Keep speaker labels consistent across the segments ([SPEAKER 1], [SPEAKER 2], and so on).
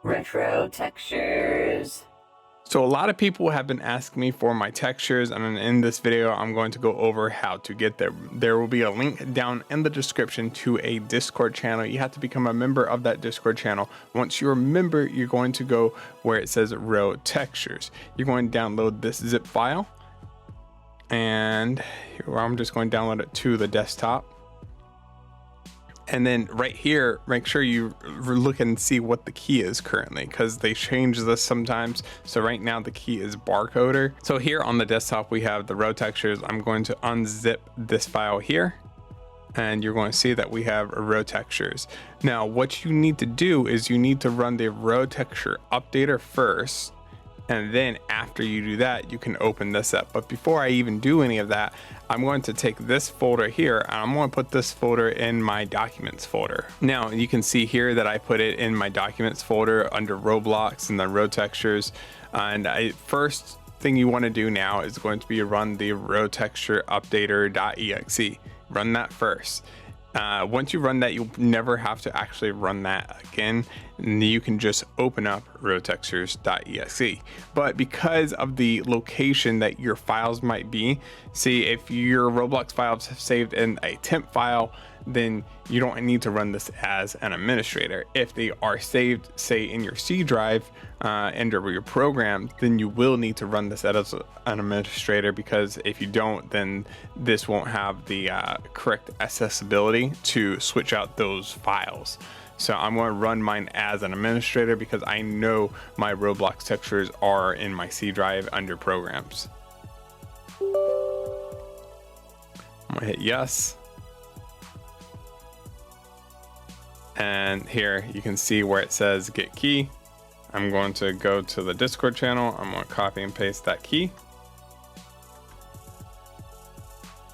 [SPEAKER 1] Retro textures.
[SPEAKER 2] So a lot of people have been asking me for my textures, and in this video I'm going to go over how to get them. There will be a link down in the description to a Discord channel. You have to become a member of that Discord channel. Once you're a member, you're going to go where it says Raw Textures. You're going to download this zip file, and I'm just going to download it to the desktop. And then right here, make sure you look and see what the key is currently, because they change this sometimes. So right now the key is barcoder. So here on the desktop, we have the row textures. I'm going to unzip this file here, and you're going to see that we have row textures. Now, what you need to do is you need to run the row texture updater first. And then after you do that, you can open this up. But before I even do any of that, I'm going to take this folder here and I'm going to put this folder in my documents folder. Now you can see here that I put it in my documents folder under Roblox and the row textures. And first thing you want to do now is going to be run the row texture updater.exe. Run that first. Once you run that, you'll never have to actually run that again, and you can just open up rowtextures.exe. But because of the location that your files might be, see, if your Roblox files have saved in a temp file, then you don't need to run this as an administrator. If they are saved, say, in your C drive under your program, then you will need to run this as an administrator, because if you don't, then this won't have the correct accessibility to switch out those files. So I'm going to run mine as an administrator because I know my Roblox textures are in my C drive under programs. I'm going to hit yes. And here you can see where it says get key. I'm going to go to the Discord channel. I'm going to copy and paste that key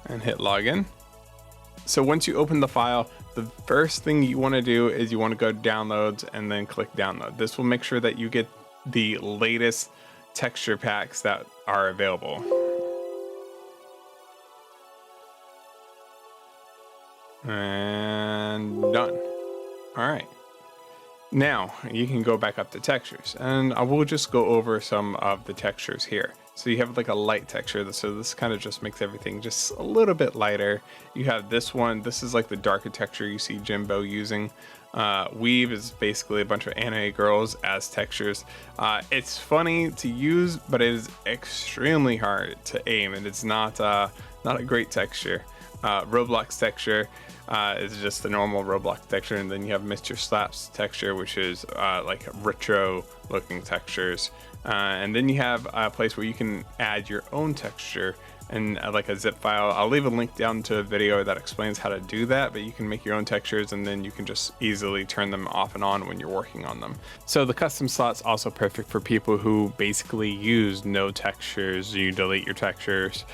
[SPEAKER 2] and hit login. So once you open the file, the first thing you want to do is you want to go to downloads and then click download. This will make sure that you get the latest texture packs that are available. And done. All right. Now you can go back up to textures, and I will just go over some of the textures here. So you have like a light texture, so this kind of just makes everything just a little bit lighter. You have this one. This is like the darker texture you see Jimbo using. Weave is basically a bunch of anime girls as textures. It's funny to use, but it is extremely hard to aim, and it's not a great texture. Roblox texture is just the normal Roblox texture, and then you have MrSlap's texture, which is like retro looking textures, and then you have a place where you can add your own texture and like a zip file. I'll leave a link down to a video that explains how to do that, but you can make your own textures and then you can just easily turn them off and on when you're working on them. So the custom slot's also perfect for people who basically use no textures. You delete your textures,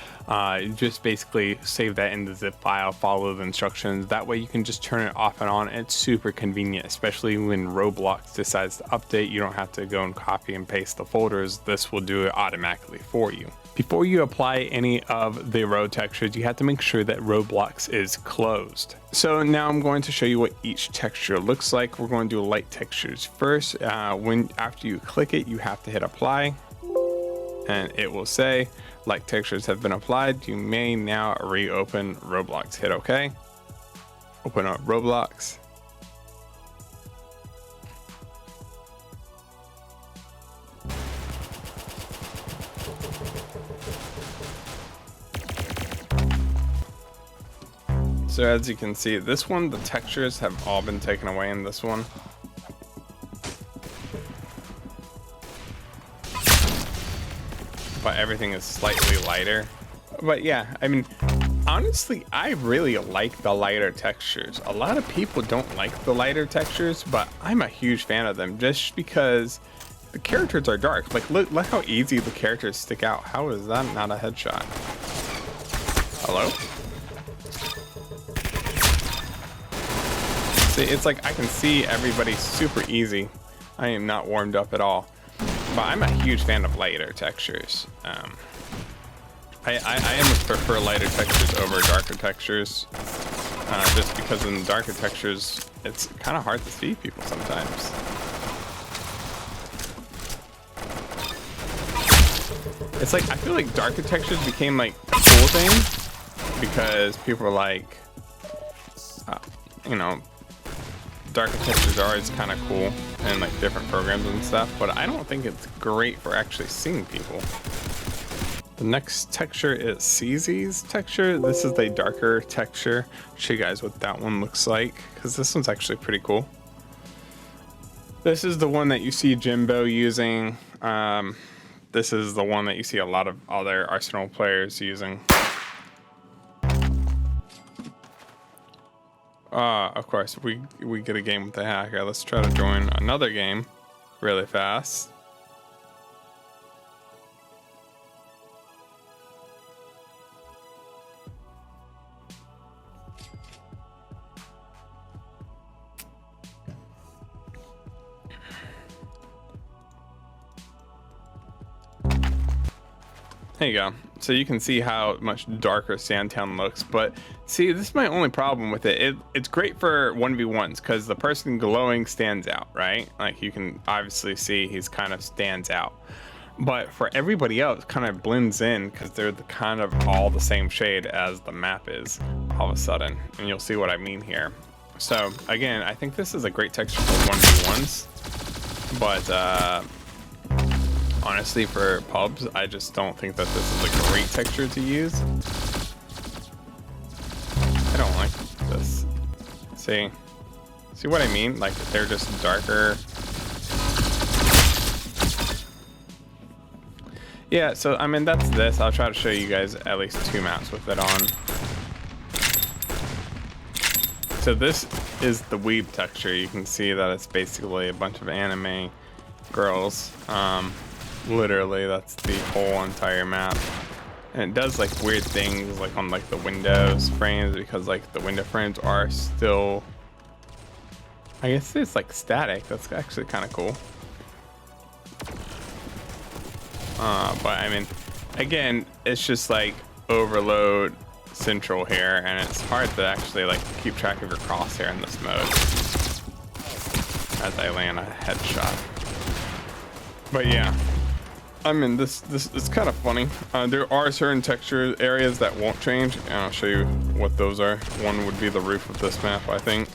[SPEAKER 2] just basically save that in the zip file, follow the instructions. That way you can just turn it off and on. It's super convenient, especially when Roblox decides to update. You don't have to go and copy and paste the folders. This will do it automatically for you. Before you apply any of the row textures, you have to make sure that Roblox is closed. So now I'm going to show you what each texture looks like. We're going to do light textures first. After you click it, you have to hit apply, and it will say light textures have been applied. You may now reopen Roblox. Hit OK. Open up Roblox. So as you can see, this one, the textures have all been taken away in this one. But everything is slightly lighter. But yeah, I mean, honestly, I really like the lighter textures. A lot of people don't like the lighter textures, but I'm a huge fan of them just because the characters are dark. Like, look how easy the characters stick out. How is that not a headshot? Hello? See, it's like I can see everybody super easy. I am not warmed up at all. But I'm a huge fan of lighter textures. I almost prefer lighter textures over darker textures. Just because in darker textures, it's kind of hard to see people sometimes. It's like, I feel like darker textures became like a cool thing because people are like, you know, darker textures are always kind of cool in like different programs and stuff, but I don't think it's great for actually seeing people. The next texture is CZ's texture. This is the darker texture. I'll show you guys what that one looks like, because this one's actually pretty cool. This is the one that you see Jimbo using. This is the one that you see a lot of other Arsenal players using. Of course, we get a game with the hacker. Let's try to join another game really fast. There you go. So you can see how much darker Sandtown looks, but see, this is my only problem with it. It's great for 1v1s because the person glowing stands out, right? Like you can obviously see he's kind of stands out. But for everybody else, kind of blends in because they're kind of all the same shade as the map is all of a sudden. And you'll see what I mean here. So again, I think this is a great texture for 1v1s, but honestly, for pubs, I just don't think that this is a great texture to use. I don't like this. See what I mean? Like they're just darker. Yeah, so I mean that's this. I'll try to show you guys at least 2 maps with it on. So this is the weeb texture. You can see that it's basically a bunch of anime girls. Literally, that's the whole entire map. And it does like weird things like on like the Windows frames, because like the window frames are still, I guess it's like static. That's actually kind of cool. But I mean, again, it's just like overload central here, and it's hard to actually like keep track of your crosshair in this mode as I land a headshot. But yeah, I mean, this is kind of funny. There are certain texture areas that won't change, and I'll show you what those are. One would be the roof of this map, I think.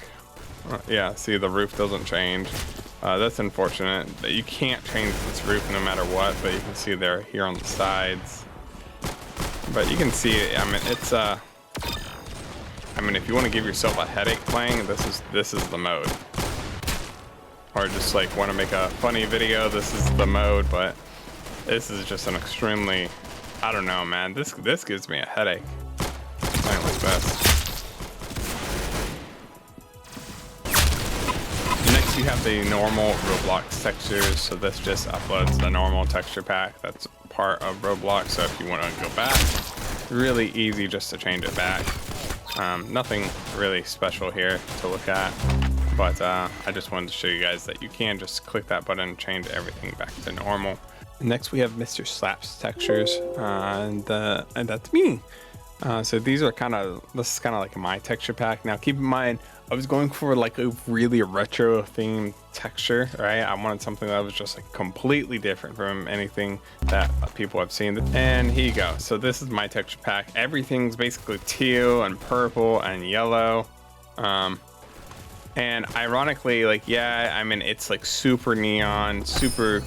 [SPEAKER 2] Yeah, see, the roof doesn't change. That's unfortunate. You can't change this roof no matter what, but you can see they're here on the sides. But you can see, I mean, it's I mean, if you want to give yourself a headache playing, this is the mode. Or just like want to make a funny video, this is the mode. But this is just an extremely, I don't know, man. This gives me a headache playing like this. Next, you have the normal Roblox textures. So this just uploads the normal texture pack that's part of Roblox. So if you want to go back, really easy just to change it back. Nothing really special here to look at. But I just wanted to show you guys that you can just click that button and change everything back to normal. Next, we have MrSlap's textures, and that's me. So these are this is kind of like my texture pack. Now, keep in mind, I was going for like a really retro themed texture, right? I wanted something that was just like completely different from anything that people have seen. And here you go. So this is my texture pack. Everything's basically teal and purple and yellow. And ironically, like, yeah, I mean, it's like super neon, super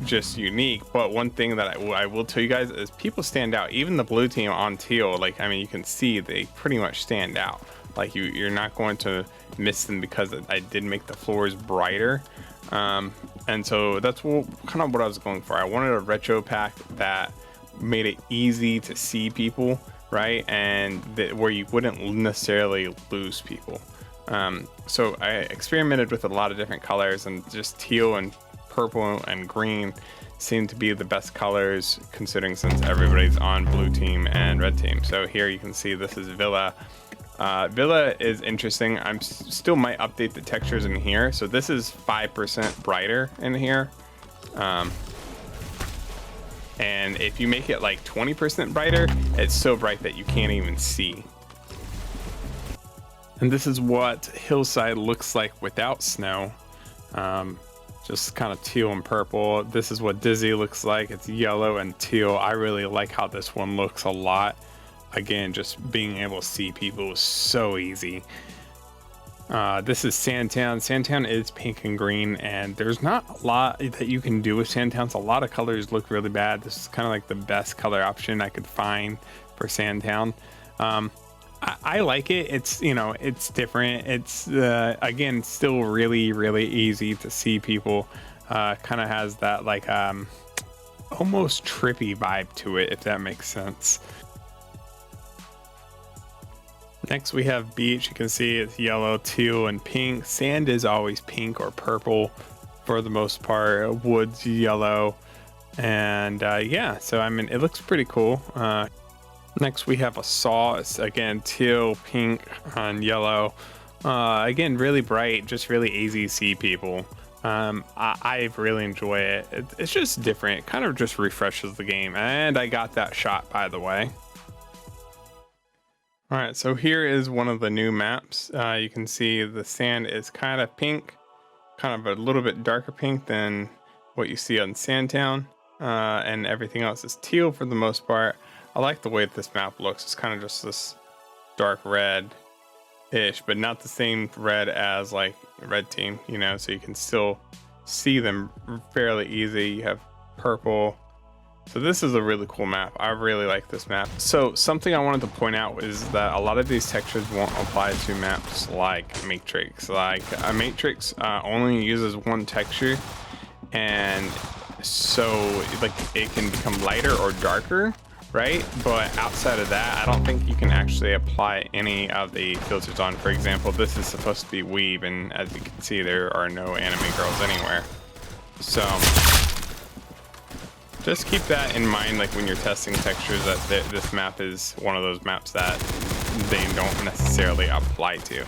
[SPEAKER 2] just unique. But one thing that I will tell you guys is people stand out. Even the blue team on teal, like, I mean, you can see they pretty much stand out. Like, you're not going to miss them because I did make the floors brighter. And so that's kind of what I was going for. I wanted a retro pack that made it easy to see people, right? And where you wouldn't necessarily lose people. So I experimented with a lot of different colors, and just teal and purple and green seem to be the best colors, considering since everybody's on blue team and red team. So here you can see this is Villa. Villa is interesting. I still might update the textures in here. So this is 5% brighter in here. And if you make it like 20% brighter, it's so bright that you can't even see. And this is what Hillside looks like without snow. just kind of teal and purple. This is what Dizzy looks like. It's yellow and teal. I really like how this one looks a lot. Again, just being able to see people is so easy. This is Sandtown. Sandtown is pink and green, and there's not a lot that you can do with Sandtowns. A lot of colors look really bad. This is kind of like the best color option I could find for Sandtown. I like it. It's, you know, it's different. It's again, still really, really easy to see people. Kind of has that like almost trippy vibe to it, if that makes sense. Next we have beach. You can see it's yellow, teal, and pink. Sand is always pink or purple for the most part. Woods yellow, and yeah, so I mean it looks pretty cool. Next we have a saw. It's again teal, pink, and yellow. Again, really bright, just really easy to see people. I really enjoy it. It's just different. It kind of just refreshes the game. And I got that shot, by the way. All right, so here is one of the new maps. You can see the sand is kind of pink, kind of a little bit darker pink than what you see on Sandtown, and everything else is teal for the most part. I like the way that this map looks. It's kind of just this dark red-ish, but not the same red as like Red Team, you know, so you can still see them fairly easy. You have purple. So this is a really cool map. I really like this map. So something I wanted to point out is that a lot of these textures won't apply to maps like Matrix. Like a Matrix only uses one texture, and so like it can become lighter or darker, right? But outside of that, I don't think you can actually apply any of the filters on. For example, this is supposed to be weave, and as you can see, there are no anime girls anywhere. So just keep that in mind, like when you're testing textures, that this map is one of those maps that they don't necessarily apply to.